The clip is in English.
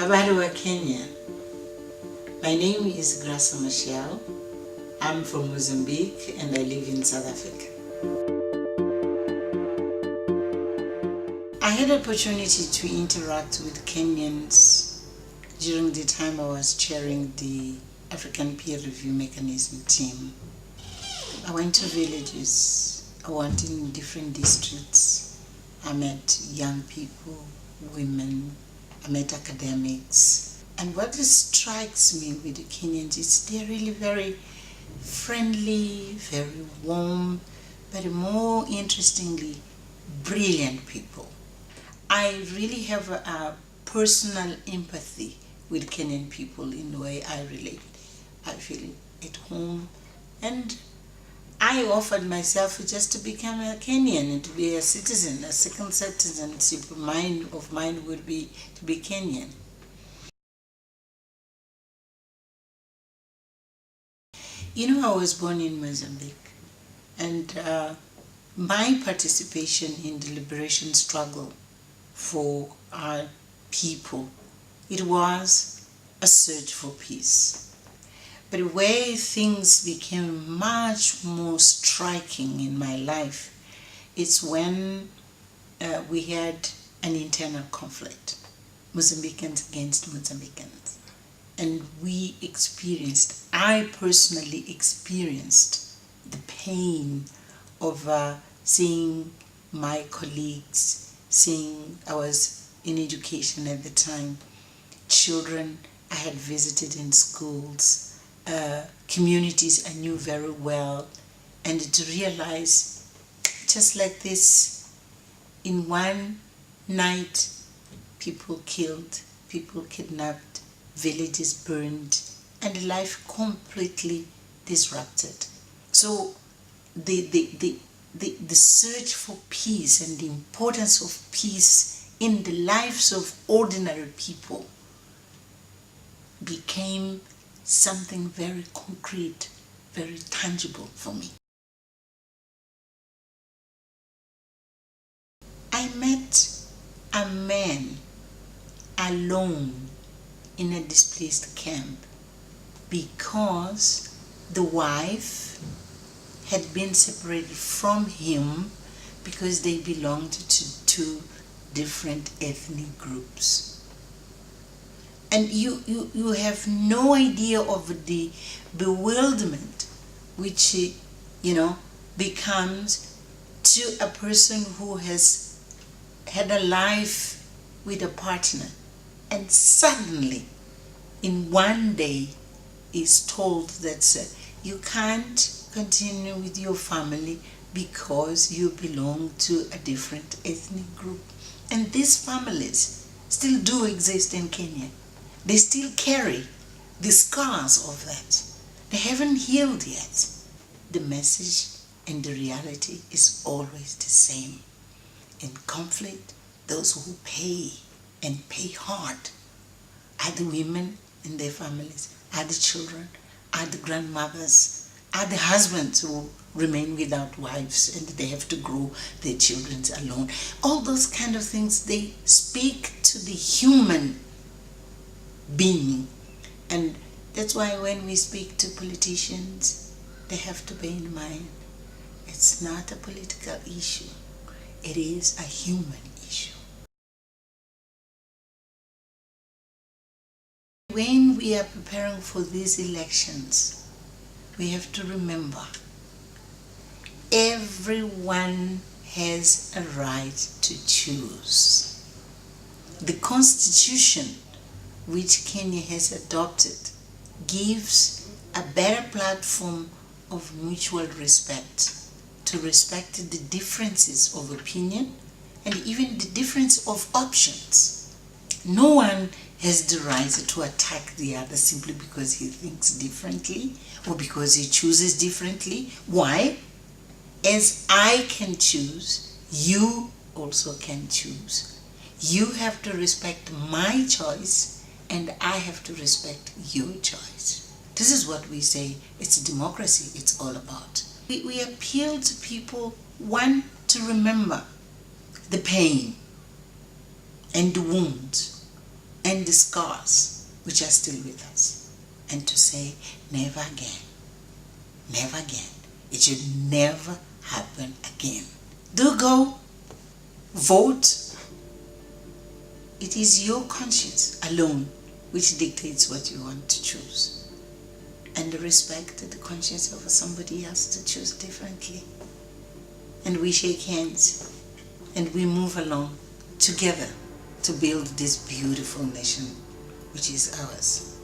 Habari wa Kenya. My name is Graca Machel. I'm from Mozambique and I live in South Africa. I had the opportunity to interact with Kenyans during the time I was chairing the African Peer Review Mechanism team. I went to villages, I went in different districts. I met young people, women, I met academics. And what strikes me with the Kenyans is they're really very friendly, very warm, but more interestingly, brilliant people. I really have a personal empathy with Kenyan people in the way I relate. I feel at home, and I offered myself just to become a Kenyan and to be a citizen, a second citizenship of mine would be to be Kenyan. You know, I was born in Mozambique, and my participation in the liberation struggle for our people, it was a search for peace. But where things became much more striking in my life, it's when we had an internal conflict, Mozambicans against Mozambicans. And I personally experienced the pain of seeing my colleagues, I was in education at the time, children I had visited in schools, communities I knew very well, and to realize just like this, in one night, people killed, people kidnapped, villages burned, and life completely disrupted. So the search for peace and the importance of peace in the lives of ordinary people became something very concrete, very tangible for me. I met a man alone in a displaced camp because the wife had been separated from him because they belonged to two different ethnic groups. And you have no idea of the bewilderment which, becomes to a person who has had a life with a partner and suddenly in one day is told that you can't continue with your family because you belong to a different ethnic group. And these families still do exist in Kenya. They still carry the scars of that. They haven't healed yet. The message and the reality is always the same. In conflict, those who pay and pay hard are the women in their families, are the children, are the grandmothers, are the husbands who remain without wives and they have to grow their children alone. All those kind of things, they speak to the human being. And that's why when we speak to politicians, they have to bear in mind, it's not a political issue. It is a human issue. When we are preparing for these elections, we have to remember everyone has a right to choose. The Constitution which Kenya has adopted gives a better platform of mutual respect, to respect the differences of opinion and even the difference of options. No one has the right to attack the other simply because he thinks differently or because he chooses differently. Why? As I can choose, you also can choose. You have to respect my choice and I have to respect your choice. This is what we say it's democracy, it's all about. We appeal to people, one, to remember the pain and the wounds and the scars which are still with us, and to say, never again, never again. It should never happen again. Do go, vote. It is your conscience alone which dictates what you want to choose. And respect the conscience of somebody else to choose differently. And we shake hands and we move along together to build this beautiful nation which is ours.